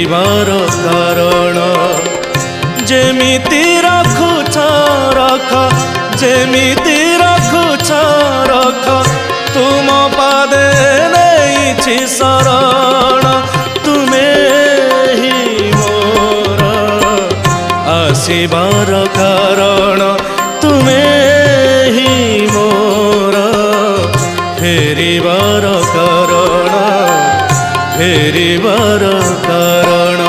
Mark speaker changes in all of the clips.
Speaker 1: फेरिबार कारण जेमिति रखुछ रख जेमिति रखुछ रख तुम पादे नेइछि शरण तुमे ही मोर आसिबार कारण तुमे ही मोर फेरिबार कारण फेरिबार कारण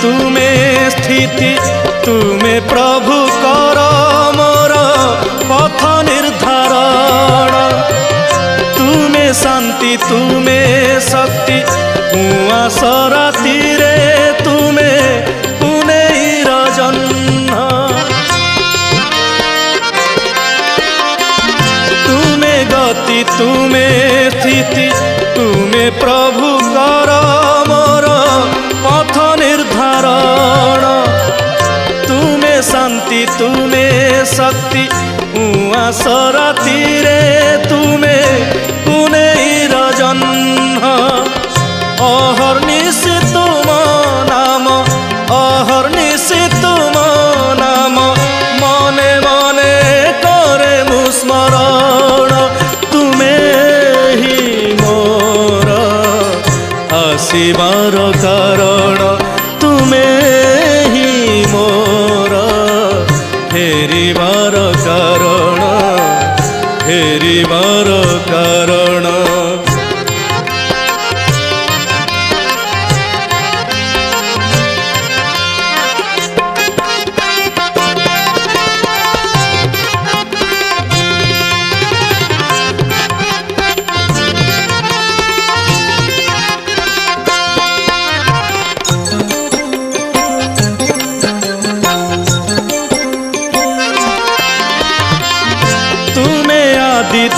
Speaker 1: तुम्हें स्थिति तुम्हें प्रभु कर मोर पथ निर्धारण तुम्हें शांति तुम्हें शक्ति उआस राति रे तुम्हें पुनैर जन्म तुम्हें गति तुम्हें स्थिति तुम्हें प्रभु कर मोर पथ निर्धारण तुम्हें शांति तुम्हें शक्ति उआस राति रे तुम्हें पुनैर जन्म अहर्निशि तुम नाम अहर्निशि तुम नाम मने मने करे मु स्मरण तुम्हें ही मोर आसिबार कारण तुम्हें ही मोर फेरिबार कारण फेरिबार कारण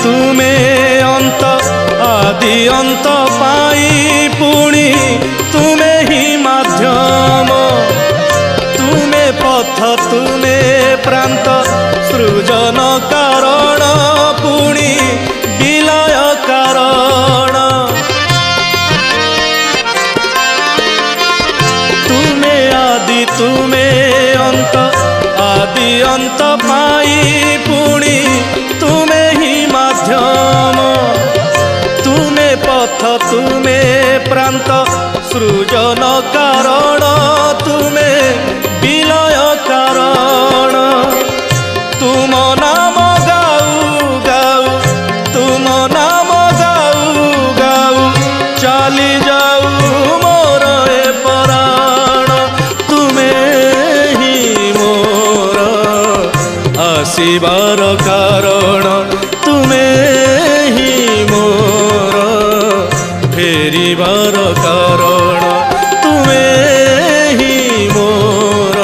Speaker 1: तुम्हें अंत आदि अंत पाई पुणी तुम्हें ही माध्यम तुम्हें पथ तुम्हें प्रांत सृजन कारण पुणी विलय कारण तुम्हें आदि तुम्हें अंत आदि अंत पाई पुणी तुम्हें माध्यम तुम्हें पथ तुम्हें प्रांत सृजन कारण तुम्हें विलय कारण तुम नाम गाऊ गाऊ तुम नाम गाऊ गाऊ चली जाऊ मोर ए प्राण तुम्हें ही मोर आसिबार कारण तुम्हें ही मोर फेरिबार कारण तुम्हें ही मोर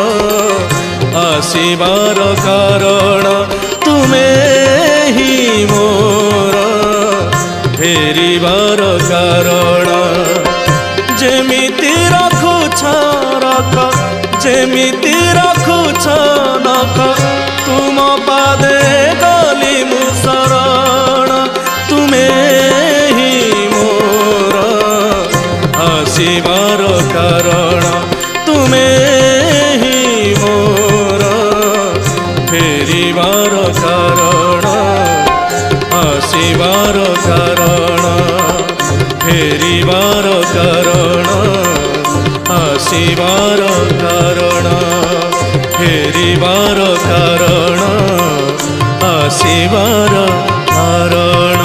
Speaker 1: आसिबार कारण तुम्हें ही मोर फेरिबार कारण जेमिति रखुछ रख जेमिति रखुछ नख तुम पादे गली मु शरण तुम्हें ही मोर आसिबार कारण तुम्हें ही मोर फेरिबार कारण आसिबार कारण फेरिबार कारण आसिबार कारण फेरिबार कारण आसिबार कारण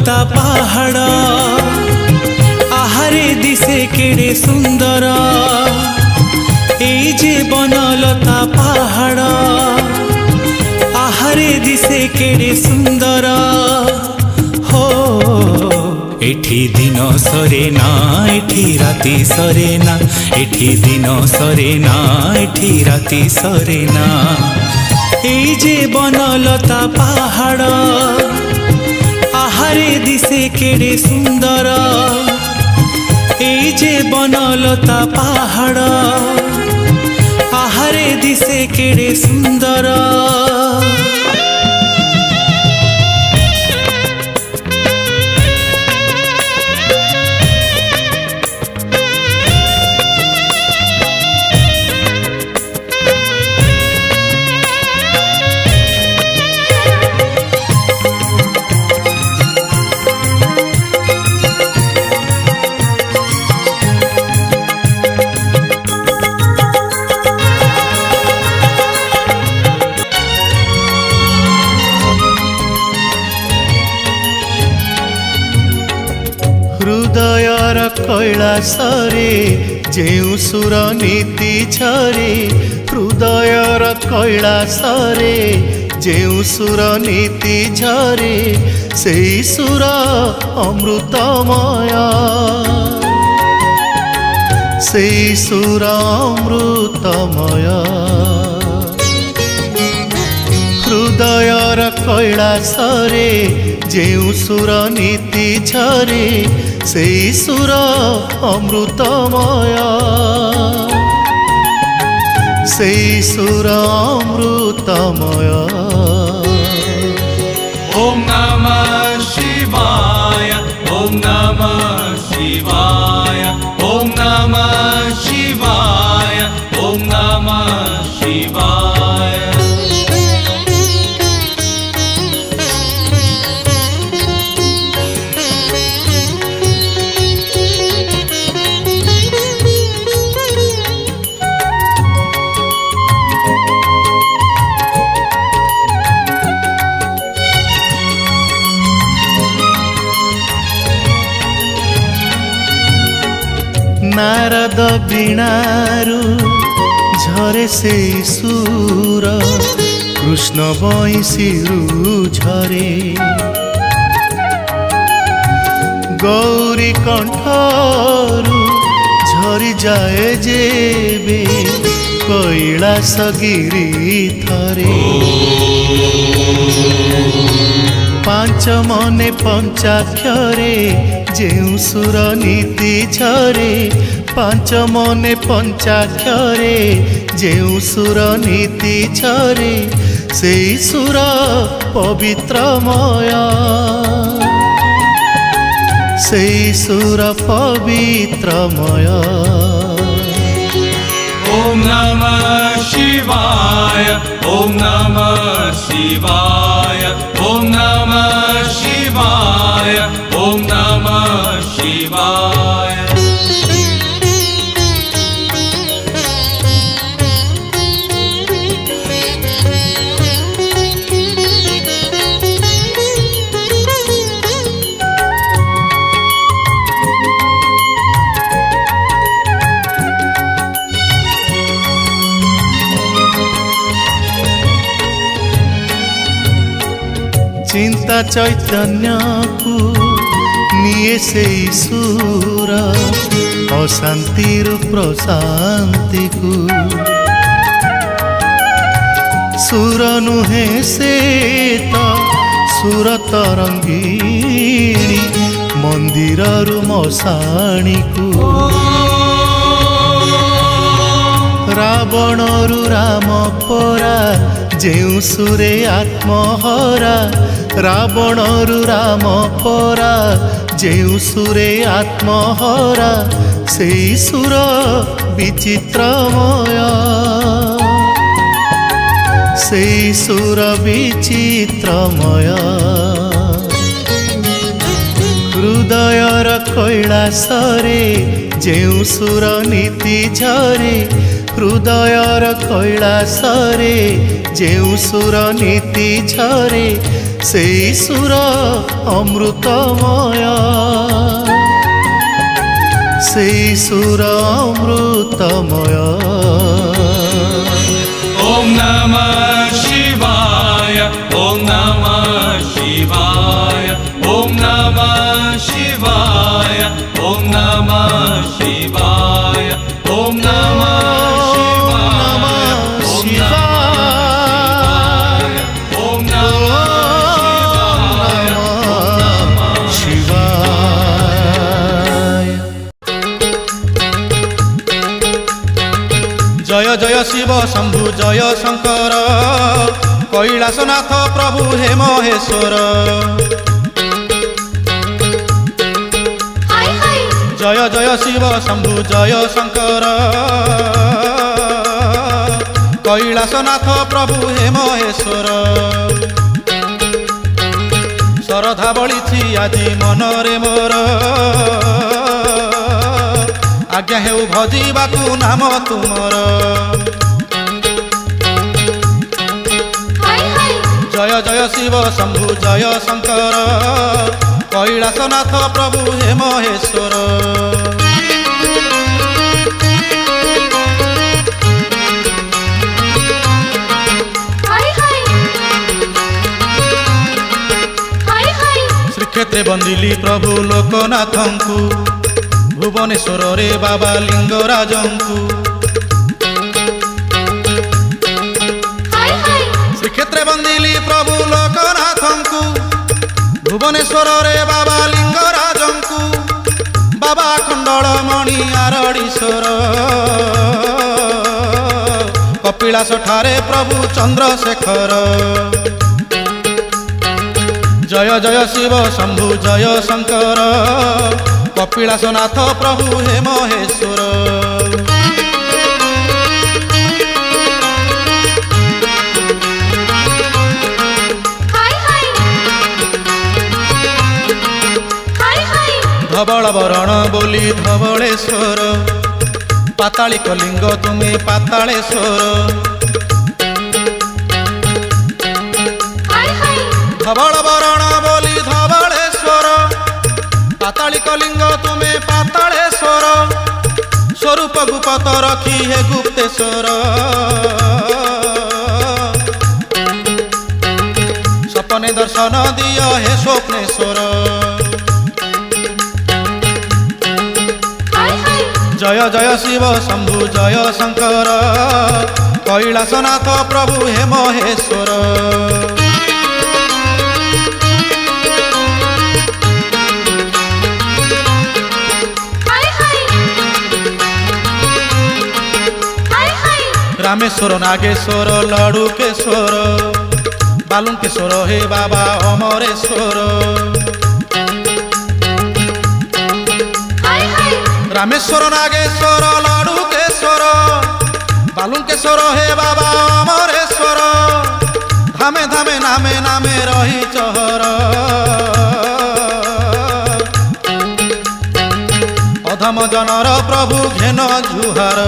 Speaker 1: বনলতা পাহাড় আহারে দিশে কেড়ে সুন্দর এই যে বনলতা পাহাড় আহারে দিশে কেড়ে সুন্দর হো এঠি দিন সরে না এঠি রাতি সরে না এঠি দিন সরে না এঠি রাতি সরে না এই যে বনলতা পাহাড় আহারে দিশে কেড়ে সুন্দর এই যে বনলতা পাহাড় আহারে দিশে কেড়ে সুন্দর
Speaker 2: हृदयर कैलासरे जेउ सुर नीति झरे हृदयर कैलासरे जेउ सुर नीति झरे से सुर अमृतमय से सुर अमृतमय हृदयर कैलासरे जेउ सुर नीति झरे से सुर अमृतमय से सुर अमृतमय
Speaker 1: ओम नमः शिवाय ओम नमः शिवाय ओम नमः शिवाय ओम नमः शिवाय
Speaker 2: नारद वीणारु झरे से सुर कृष्ण बंशीरु झरे गौरी कंठरु झरी जाए जेबे कैलास गिरी थरे पांच मने पंचाक्षरे जेउ सुर नीति झरे पांच मने पंचाक्षरे जेउ सुर नीति झरे से सुर पवित्रमय से सुर पवित्रमय
Speaker 1: ओम नमः शिवाय ओम नमः शिवाय ओम नमः शिवाय ओम नमः शिवाय
Speaker 2: चिंता चैतन्य को निये से सुर अशांति प्रशांति को सुर नुहे से तो सुर तरंगिणी मंदिर मशाणी को रावण राम परा जेउ सुरे आत्महरा रावण राम परा जेउ सुरे आत्महरा से सुर विचित्रमय से सुर विचित्रमय हृदयर कैलासरे जेउ सुर नीति झरे हृदयर कैलासरे जेउ सुर नीति झरे ସେଇ ସୁର ଅମୃତମୟ ସେଇ ସୁର ଅମୃତମୟ।
Speaker 1: ଓಂ ନମଃ ଶିବାୟ ଓಂ ନମଃ ଶିବାୟ ଓಂ ନମଃ ଶିବାୟ ଓಂ ନମଃ ଶିବାୟ ଓಂ ନମଃ
Speaker 3: जय जय शिव शंभु जय शंकर कैलासनाथ प्रभु हे महेश्वर। जय जय शिव शंभु जय शंकर कैलासनाथ प्रभु हे महेश्वर। श्रद्धा बलिछि आजि मनरे मोर आज्ञा हेउ भजिबाकु नाम तुमर। जय जय शिव शंभु जय शंकर कैलासनाथ प्रभु हे महेश्वर। श्रीक्षेत्रे बंदिली प्रभु लोकनाथंकु भुवनेश्वर रे बाबा लिंगराजंकु। श्रीक्षेत्रे बंदिली प्रभु लोकनाथंकु भुवनेश्वर रे बाबा लिंगराजंकु। बाबा खंडलमणि आरड़ीश्वर कपिलास ठारे प्रभु चंद्रशेखर। जय जय शिव शंभु जय शंकर कपिलासनाथ प्रभु हे महेश्वर। धवल वरण बोली धवलेश्वर पातालिक लिंग तुमे पातालेश्वर। धवल वरण बोली धवलेश्वर पातालिक लिंग तुमे पातालेश्वर। स्वरूप गुप्त रखी हे गुप्तेश्वर सपने दर्शन दिय हे स्वप्नेश्वर। जय जय शिव शंभु जय शंकर कैलासनाथ प्रभु हे महेश्वर। रामेश्वर नागेश्वर लड़ुकेश्वर बालुकेश्वर हे बाबा अमरेश्वर। रामेश्वर नागेश्वर लड़ुकेश्वर बालुकेश्वर हे बाबा अमरेश्वर। धामे धामे नामे नामे रही चहर अधम जनर प्रभु घेन जुहार।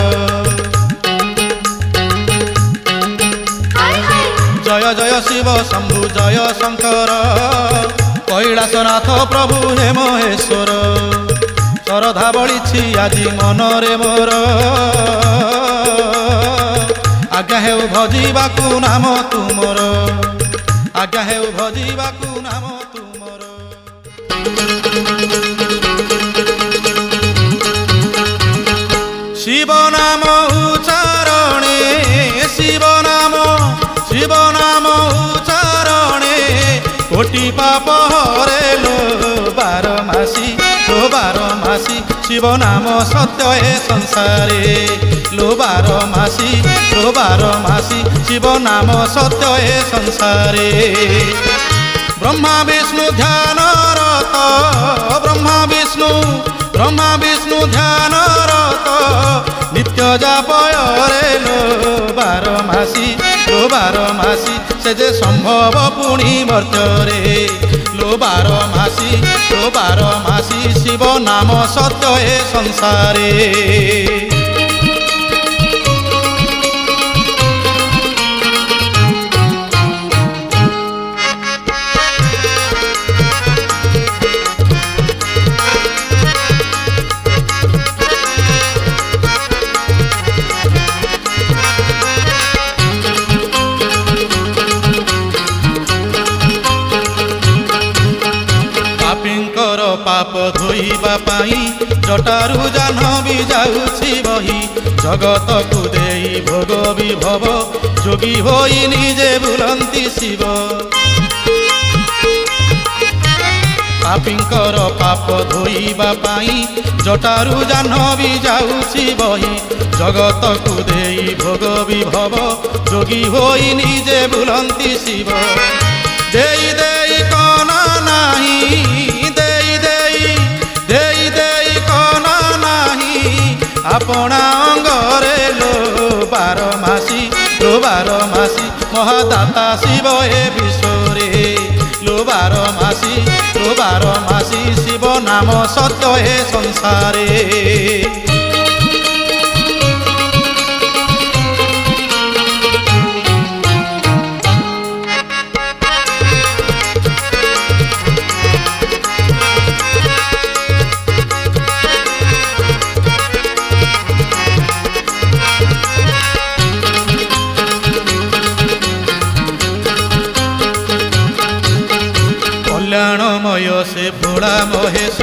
Speaker 3: जय जय शिव शंभु जय शंकर कैलासनाथ प्रभु हे महेश्वर। श्रद्धा बलिछि आजि मनरे मोर आज्ञा हेउ भजिबाकु नाम तुमर। आज्ञा हेउ भजिबाकु नाम तुमर। शिव नाम उच्चारणे शिव नाम उच्चारणे कोटि पाप हरे लो बारमासी शिव नाम सत्य हे संसारे लो बारमासी शिव नाम सत्य हे संसारे। ब्रह्मा विष्णु ध्यान रत ब्रह्मा विष्णु ध्यान रत नित्य जापय रे लो बारमासी से जे संभव पुणी मर्त्यरे लो बारमासी शिव नाम सत्य हे संसारे। ପାଇଁ ଜଟାରୁ ଜାହ୍ନବୀ ଯାଉଛି ବହି ଜଗତକୁ ଦେଇ ଭୋଗ ବିଭବ ଯୋଗୀ ହୋଇ ନିଜେ ବୁଲନ୍ତି ଶିବ। ପାପୀଙ୍କର ପାପ ଧୋଇବା ପାଇଁ ଜଟାରୁ ଜାହ୍ନବୀ ଯାଉଛି ବହି ଜଗତକୁ ଦେଇ ଭୋଗ ବିଭବ ଯୋଗୀ ହୋଇ ନିଜେ ବୁଲନ୍ତି ଶିବ। ଦେଇ ଦେଇ କନ ନାହିଁ ଦେଇ ଦେଇ କନ ନାହିଁ ଆପଣା ଅଙ୍ଗରେ ଲୋ ବାରମାସୀ ମହାଦାତା ଶିବ ଏ ବିଶ୍ୱରେ ଲୋ ବାରମାସୀ ଶିବ ନାମ ସତ୍ୟ ଏ ସଂସାରେ। କଲ୍ୟାଣମୟ ସେ ଭୋଳା ମହେଶ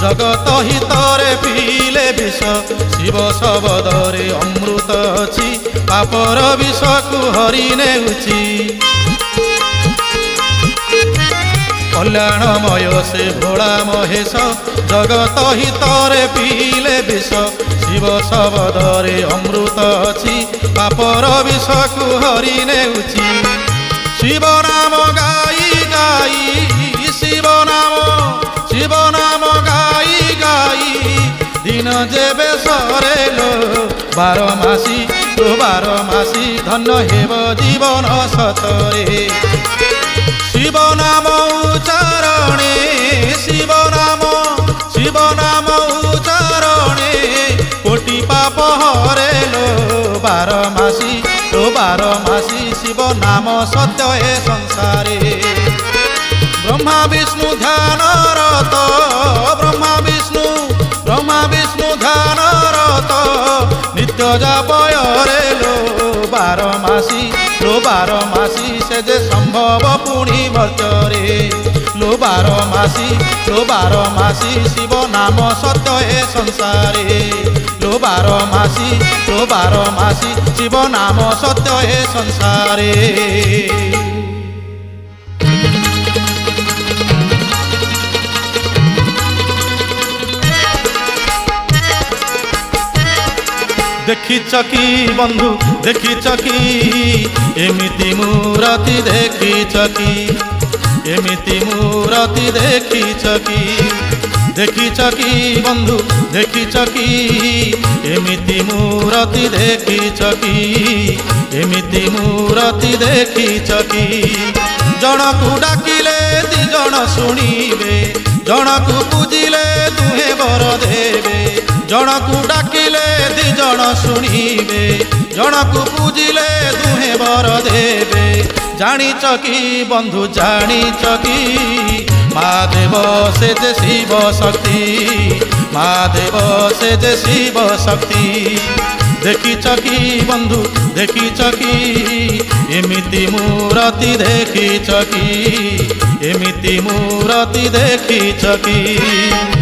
Speaker 3: ଜଗତ ହିତରେ ପିଇଲେ ବିଷ ଶିବ ଶବଦରେ ଅମୃତ ଅଛି ପାପର ବିଷକୁ ହରି ନେଉଛି। କଲ୍ୟାଣମୟ ସେ ଭୋଳା ମହେଶ ଜଗତ ହିତରେ ପିଇଲେ ବିଷ ଶିବ ଶବଦରେ ଅମୃତ ଅଛି ପାପର ବିଷକୁ ହରି ନେଉଛି। ଶିବ ନାମ ଗାଇ ଗାଇ ଶିବ ନାମ ଗାଇ ଗାଇ ଦିନ ଯେବେ ସରେ ଲୋ ବାରମାସୀ ଧନ୍ୟ ହେବ ଜୀବନ ସତରେ। ଶିବ ନାମ ଉଚ୍ଚାରଣେ ଶିବ ନାମ ଉଚ୍ଚାରଣେ କୋଟି ପାପ ହରେ ଲୋ ବାରମାସୀ ଶିବ ନାମ ସତ୍ୟ ଏ ସଂସାରେ। ब्रह्मा विष्णु ध्यान रत ब्रह्मा विष्णु ध्यान रत नित्य जापयरे लो बारमासी से जे संभव पुणी मर्त्यरे लो बारमासी शिव नाम सत्य ए संसारे लो बारमासी शिव नाम सत्य ए संसारे। देखिछ कि बंधु देखिछ कि एमिति मूरति देखिछ कि एमिति मूरति देखिछ कि बंधु देखिछ कि एमिति मूरति देखिछ कि एमिति मूरति देखिछ कि जनकु डाकिले दी जन शुणिबे जनकु पूजिले दुहे बर देबे जनकु डाकिले दी जन शुणिबे जनकु पूजिले दुहे बर देबे। जानिछ कि बंधु जानिछ कि महादेव से जे शिव शक्ति महादेव से जे शिव शक्ति। देखिछ कि बंधु देखिछ कि एमिति मूरति देखिछ कि एमिति मूरति देखिछ कि।